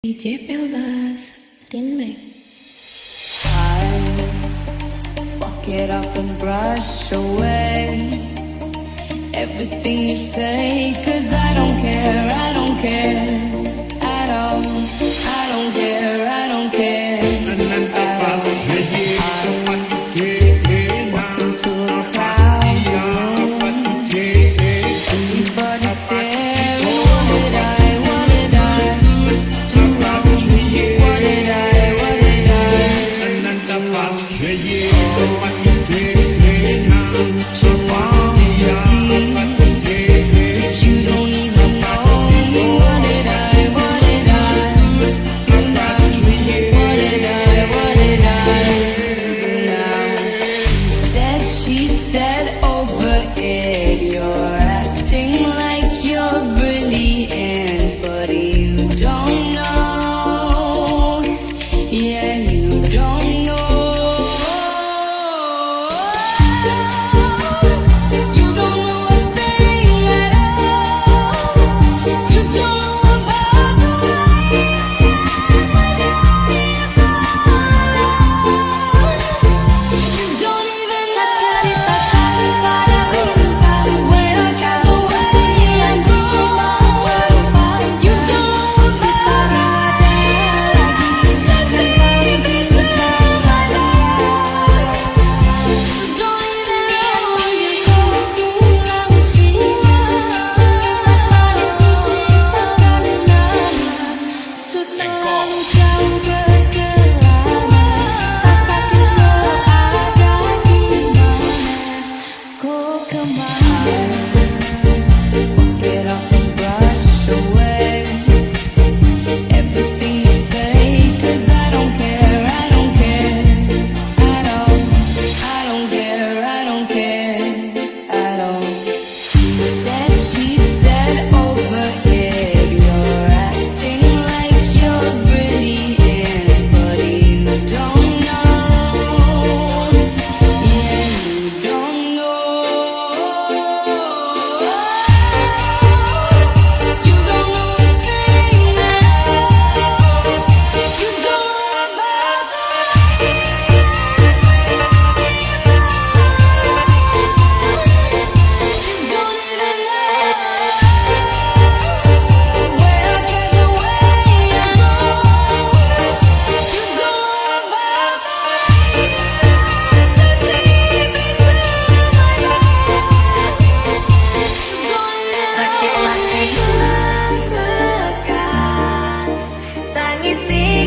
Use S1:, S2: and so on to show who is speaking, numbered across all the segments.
S1: DJ Pelbas, Remix.
S2: Walk it off and brush away everything you say, 'cause I don't care at all. I don't care at all. Walk into a crowded room, everybody staring. What did I do wrong? What did I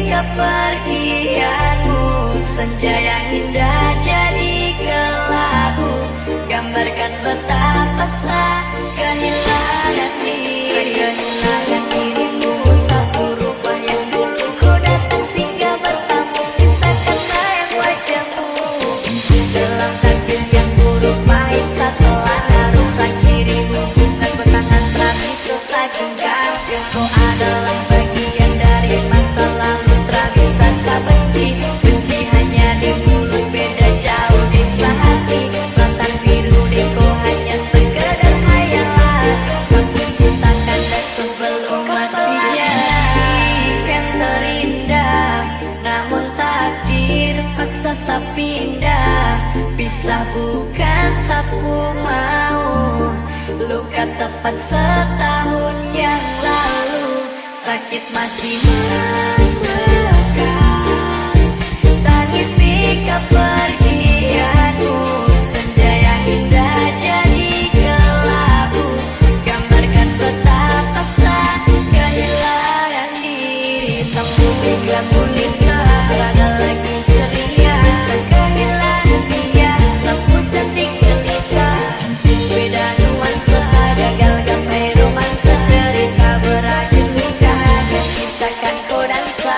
S2: kepergianmu, senja yang indah jadi kelabu, gambarkan betapa sakit kehilangan dirimu. Satu rupa yang dulu ku datang singgah bertamu, sisakan bayang wajahmu dalam takdir yang buruk pahit. Setelah harus akhirimu, bukan benangan terakhir selesai genggam. Kau adalah bagian dari masa lalu. Benci hanya di mulut, beda jauh di sehati. Mata biru deko hanya sekedar hayalan. Satu cinta kandas sebelum masih jadi. Kan terindah, namun takdir paksa sapindah. Pisah bukan sapu mau, luka tepat setahun yang lalu. Sakit masih membekas, tangisi kepergianmu, senja yang indah jadi kelabu, gambarkan betapa sakit kehilangan diri. Tembung hingga mulingkah, rada lagi ceria, bisa kehilangan dia, sebut cantik jelita. Beda nuansa, gagal gapai romansa, cerita berakhir luka, hanya sisakan kodansa.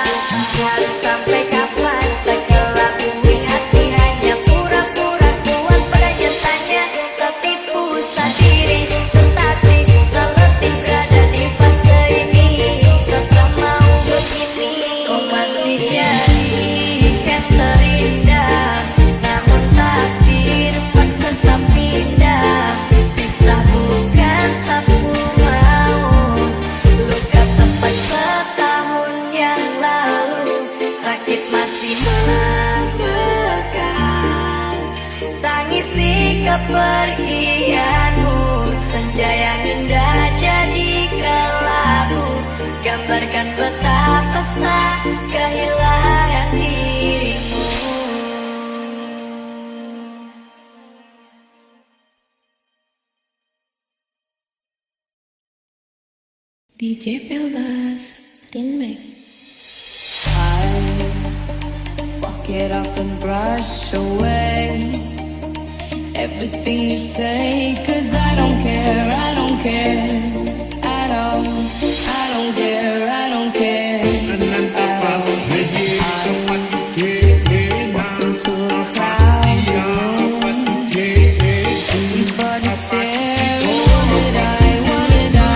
S2: Harus sampai kapan sekelap bumi hati hanya pura-pura kuat pada nyatanya. Setipu sendiri tetapi seletih berada di fase ini. Setelah mau begini, kau masih sakit masih membekas. Tangisi kepergianmu, senja yang indah jadi kelabu, gambarkan betapa sakit kehilangan dirimu.
S1: DJ Velbas, Rinmek.
S3: I walk it off and brush away everything you say, 'cause I don't care at all. I don't care at all. Walk into a crowded room, everybody staring. What did I do wrong? What did I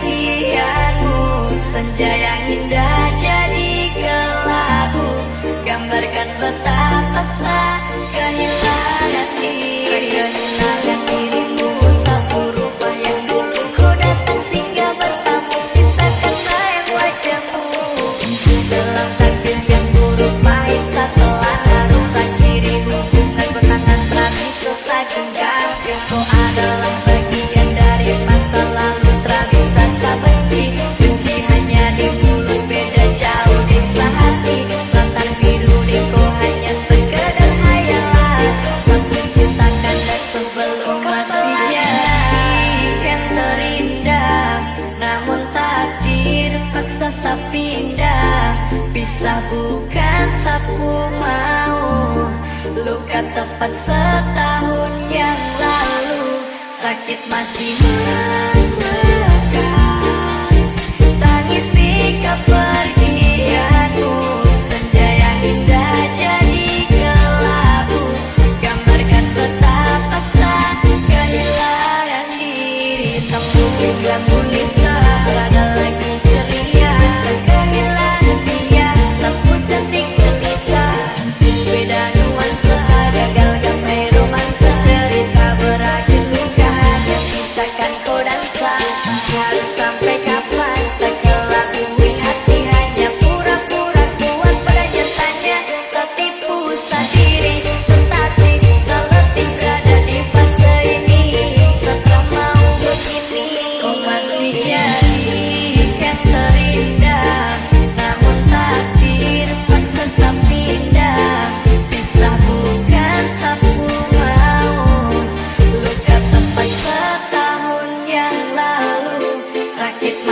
S2: kepergianmu, senja yang indah jadi kelabu, gambarkan betapa sakit kehilangan dirimu. Satu rupa yang dulu ku datang singgah bertamu, sisakan bayang wajahmu. Dalam takdir yang buruk pahit setelah harus akhiri hubungan benangan kami selesai genggam. Kau adalah bagian dari masa lalu, tak bisa saya benci. Benci hanya di mulut, beda jauh di sehati. Tentang biru di kau hanya sekedar hayalan. Satu cinta kandas sebelum masih jadi yang terindah. Namun takdir paksa saya pindah. Pisah bukan sapu mau, luka tepat setahun yang lalu. Sakit masih membekas, tangisi kepergianmu. Senja yang indah jadi kelabu, gambarkan betapa sakit kehilangan diri. Tembung hingga gulita, berada lagi ceria. Kehilangan dia, sepuluh cantik cerita. Beda nuansa, gagal gapai romansa. Cerita berakhir luka, hanya sisakan kau dan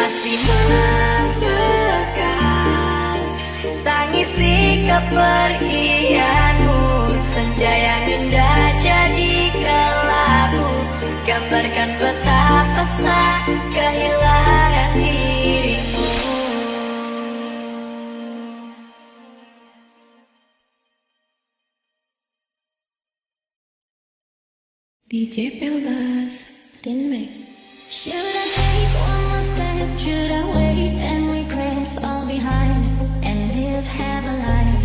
S2: masih membekas. Tangisi kepergianmu, senja yang indah jadi kelabu, gambarkan betapa sakit kehilangan dirimu.
S1: DJ Peldas, Dinmek.
S2: Should I take one more step? Should I wait and regret all behind and live half a life?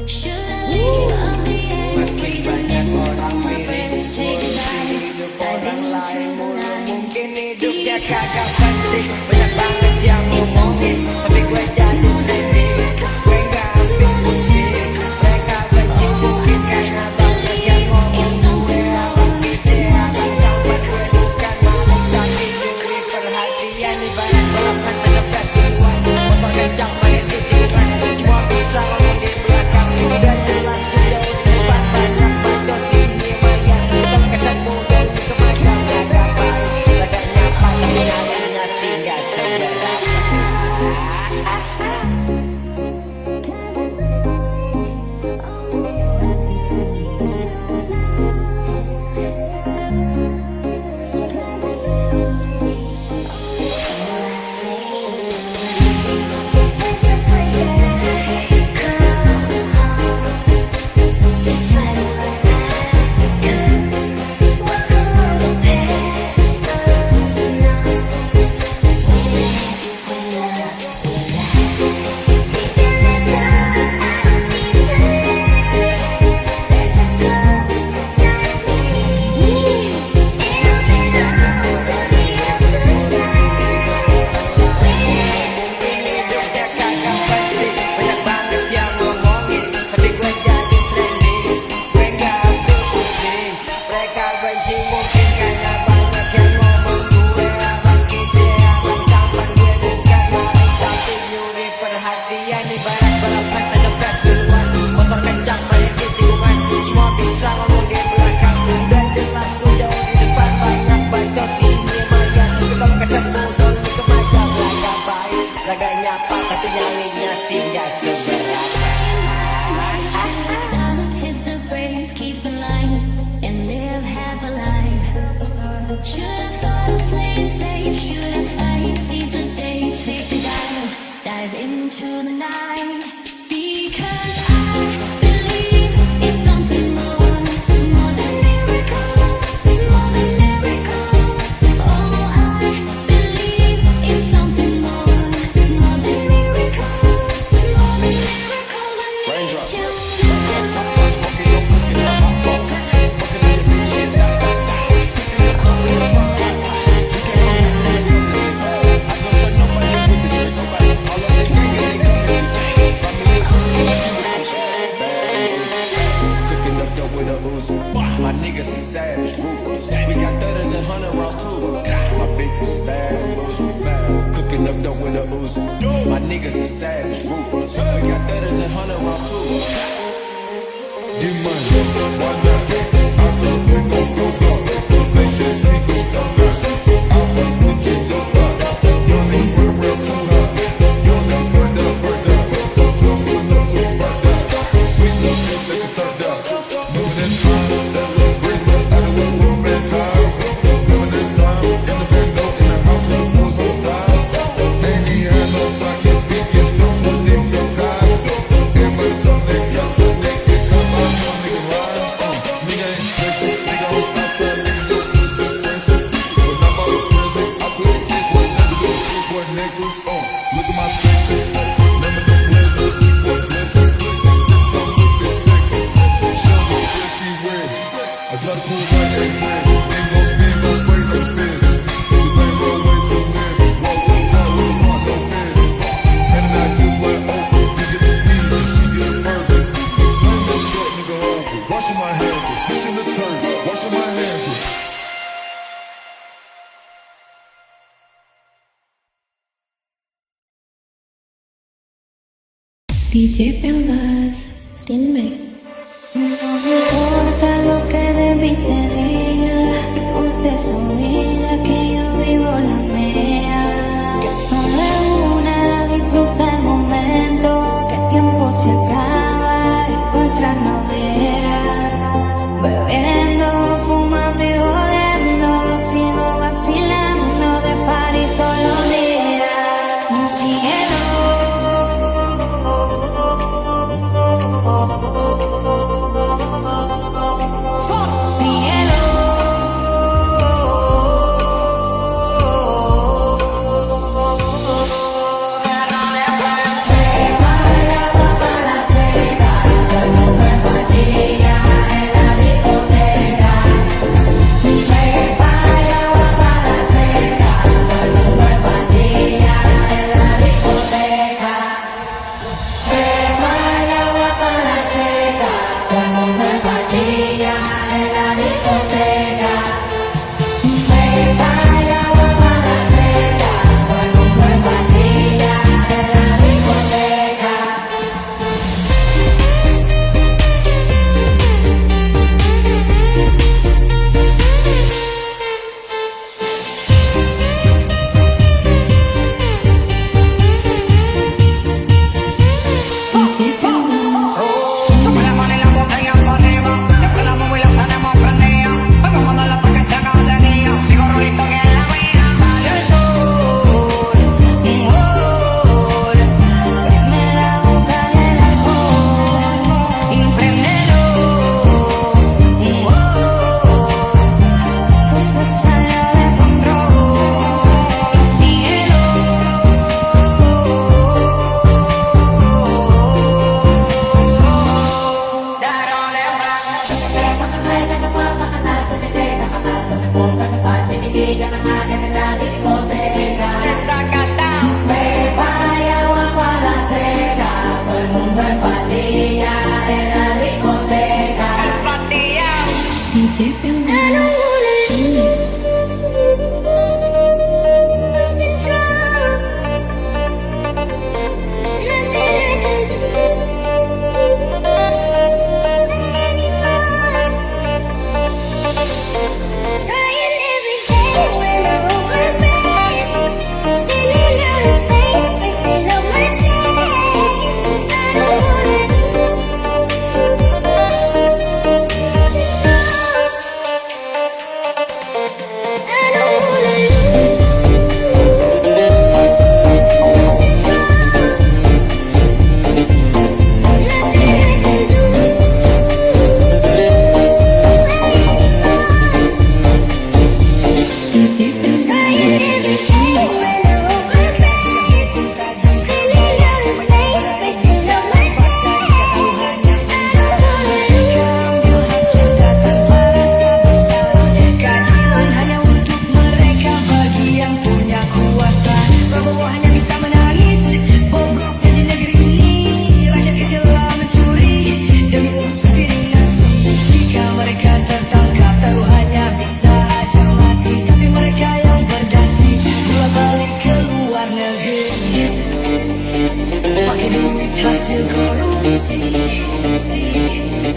S2: Should I leave on the edge, breathing in my breath, take a dive, dive into the night?
S4: Mungkin hidupnya kagak penting, banyak banget yang ngomongin, tapi gue jadi trending. Gue gak ambil pusing, mereka benci mungkin karena banyak yang ngomong. Gue awal ide akan dapat gue bukan malam, tapi curi perhatian ibarat balapan terlepas duluan. Motor kencang main di tikungan, semua bisa ngomong di belakang. Udah jelas gue jauh di depan, banyak bandot ini maya. Kita ketemu dan kemana gak baik, laganya patah nyalinya sih gak seberapa. My niggas is savage, ruthless. We got 30s and 100 rounds too. My biggest bag, those were bad. Cooking up dope with a Uzi. My niggas is savage, ruthless. We got 30s and 100 rounds too. Get money, why not? I said we gon' go go. They just see the numbers. I fuck with you, don't stop. You don't need to run around too hot. You don't need to burn down, burn down. Don't you put up so burn down. Sweet love, they can turn down. Moving in time, that little break. I don't want romance. Moving in time, in the window, in the house, with the doors on sides. Ain't he had no fucking biggest, no to a nigga time. Everybody tell me, y'all tell me, it come out, no nigga rise. Nigga ain't sexy, nigga on outside, nigga do this expensive. When I'm out of prison, I put a big boy niggas, big boy niggas. Look at my sexy. Remember the blizzard, big boy blizzard. Did something with this sexy. Show me where she wears. I try to pull right everywhere. Ain't gon' speed, gon' spray no fears. You play real way too weird. Walk the front, we don't want no fears. And I do like Oprah, biggest of peas, and she get murdered. Turn your short nigga over. Washing my hands with, bitch in the turn. Washing my hands with.
S1: DJ Peldas, Dinmek.
S2: No me importa lo que de mí se diga, usted su vida, que yo vivo la mía. Que pakai duit hasil korupsi.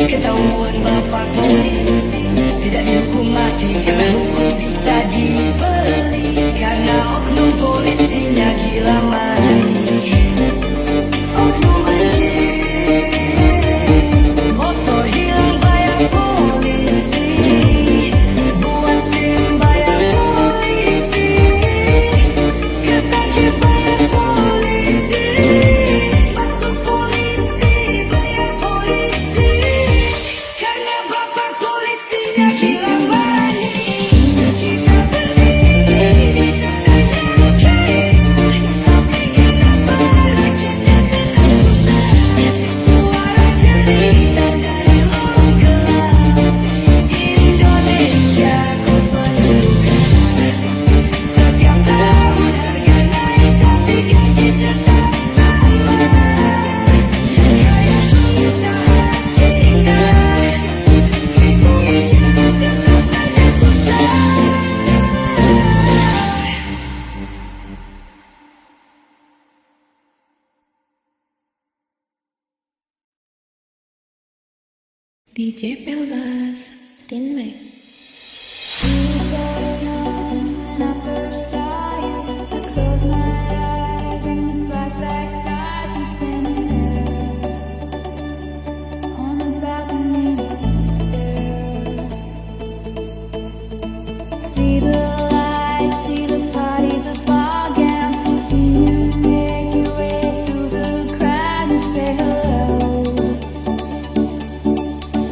S2: Ketahuan bapak polisi, tidak dihukum mati karena hukum bisa dibeli. Karena oknum polisinya gila mani. Oknum anjing, motor hilang bayar polisi, buat SIM bayar polisi, ketagih bayar polisi, masuk polisi bayar polisi, karena bapak polisinya gila mani. Kita berdiri di tengah sakit, tapi kenapa kita tetap susah? Suara cerita dari lorong gelap, Indonesia kau menemukan. Setiap tahun harga naik tapi gaji tetap sama. Kayak pengusaha Cina, hitungannya tetap saja susah.
S1: DJ Pelgas, Rinmek.
S2: When I first saw you, I close my eyes and the flashback starts. I'm standing there on a balcony, see the lights, see the party, the ball gowns, see you make your way through the crowd and say hello.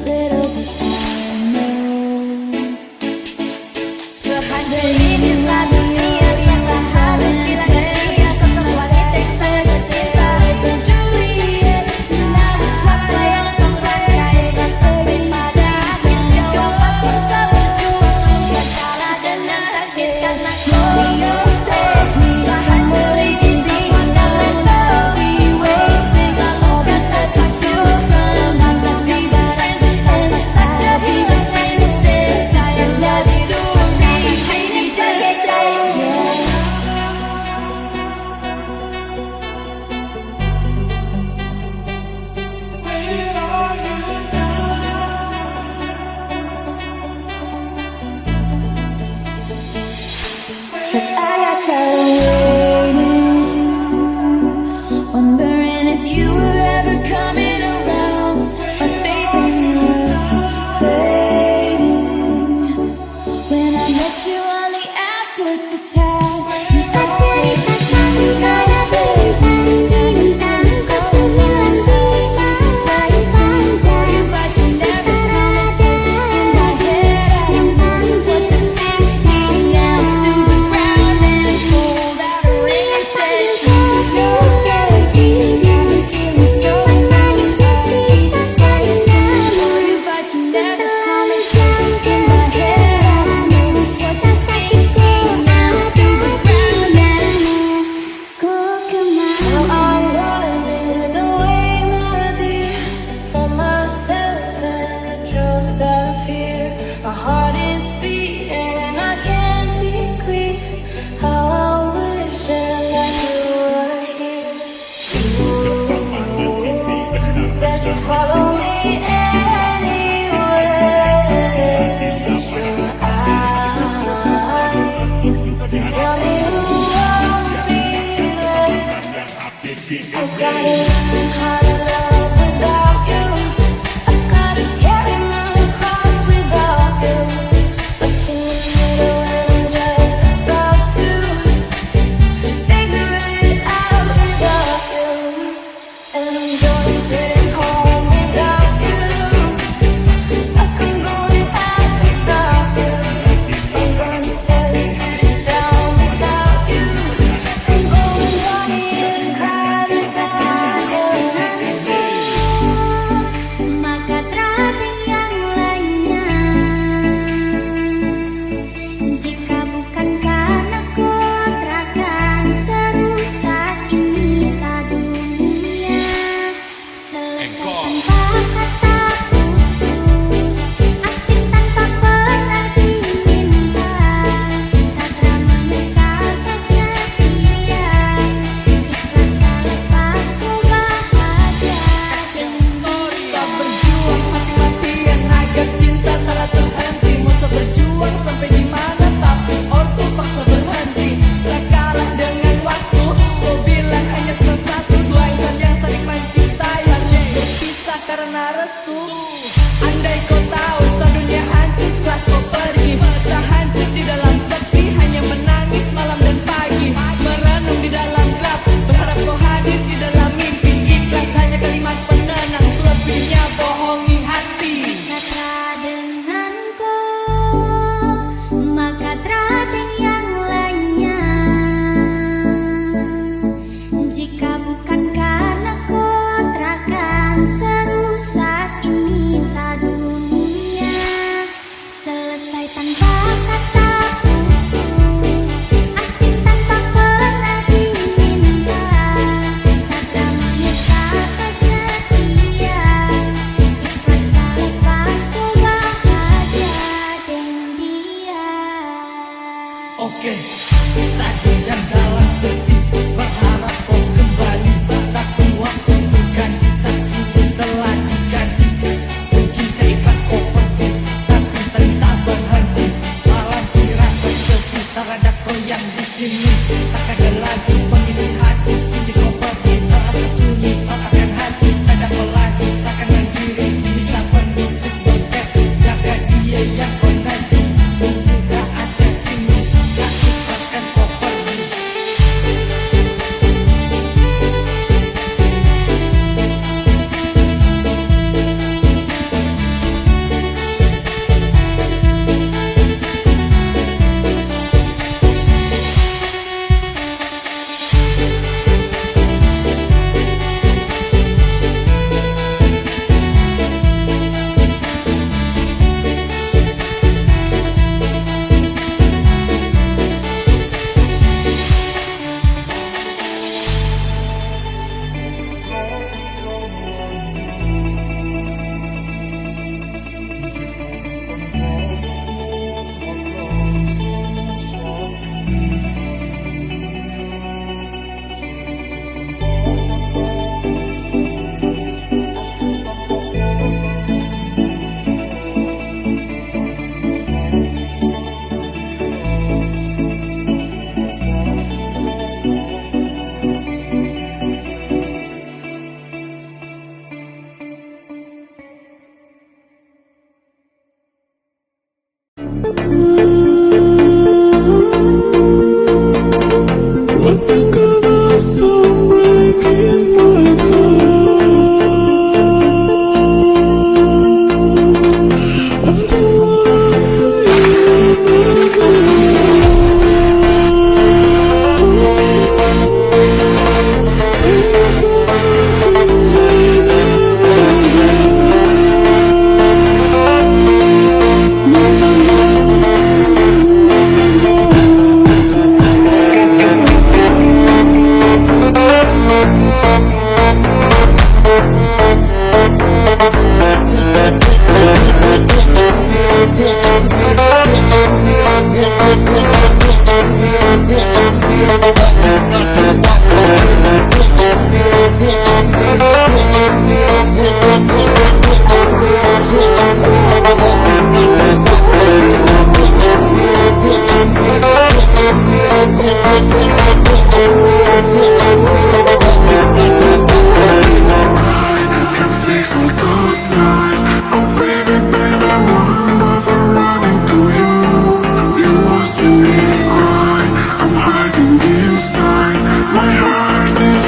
S2: Little did I know, terhadir ini saat dunia rasa harus kehilangan dia. Sosok wanita yang sangat cinta itu Juliet. Namun apa yang terakhir rasa pada akhirnya walaupun seberjuang segala dengan takdir karena kau tahan beri gizi dan letawi waiting selalu rasa takjub menangkan ibarat tanpa sadar hilang princess. I love story ini just say yeah. But I got tired of waiting, wondering if you were ever coming around. My faith in you was fading when I met you on the outskirts of town. You ceritakan ada bintang-bintang, kau sembilan bintang panjang, but you never noticed in my head. I put the singing down to the ground and pulled out a ring and said, no mercy, gotta keep me so nice. But you never come and jump in my head. I put the singing down to the ground and now I'm running away, my dear, from myself and the truth I fear. My heart is beating, I can't see clear. How I wish that you were here. You said you'd follow me anywhere. Your eyes tell me who I'll be. I've gotta learn how to love without you. I've gotta carry my cross without you. Look in the mirror and I'm just about to figure it out without you. And I'm going sitting home without you. I couldn't go out without you. I'm gonna tear this city down without you. I'm going running and cry without you.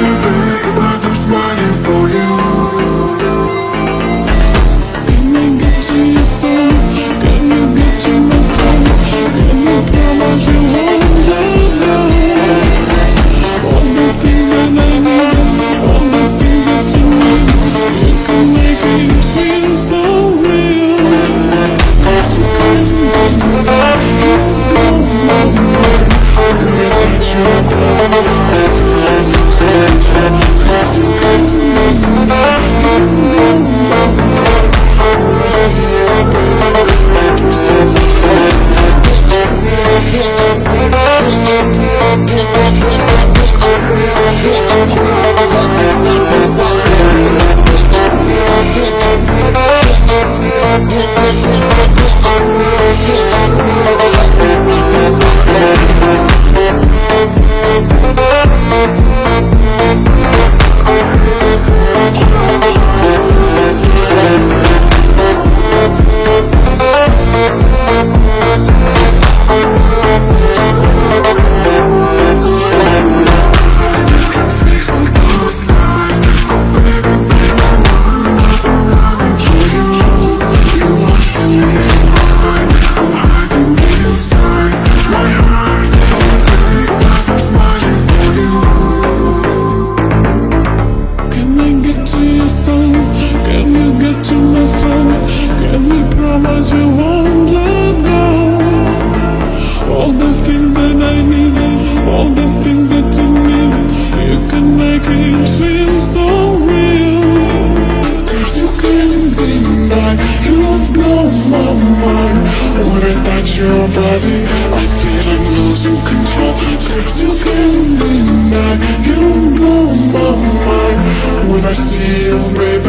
S5: I'm smiling for you. Can I get to your soul? Can you get to my phone? Can you promise you won't let go? All the things that I need, all the things that you need, you can make it feel so real. 'Cause you can't deny you've blown my mind. Without your love, I feel like losing control. 'Cause you can't deny you've blown my mind. When I see you, baby, I just don't your body, I feel I'm losing control. 'Cause you can't deny you blow my mind. When I see you, baby,